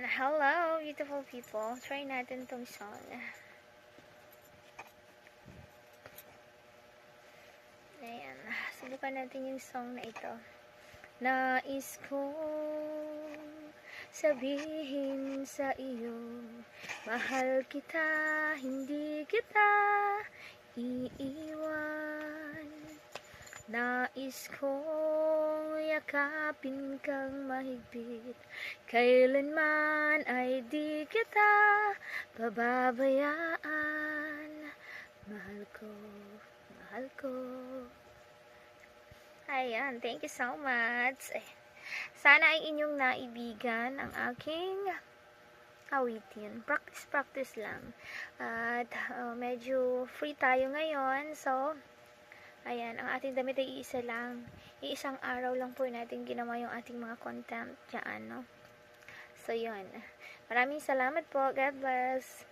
Hello, beautiful people. Try natin tong song. Ayan. Subukan natin yung song na ito. Nais kong sabihin sa iyo, mahal kita, hindi kita iiwan. Nais kong yakapin kang mahigpit, kailanman ay di kita pababayaan. Mahal ko, mahal ko. Ayan, thank you so much. Sana ay inyong naibigan ang aking awitin. Practice lang. At medyo free tayo ngayon, so ayan, ang ating damit ay iisa lang. Iisang araw lang po natin ginawa yung ating mga content dyan, no? So, yun. Maraming salamat po. God bless.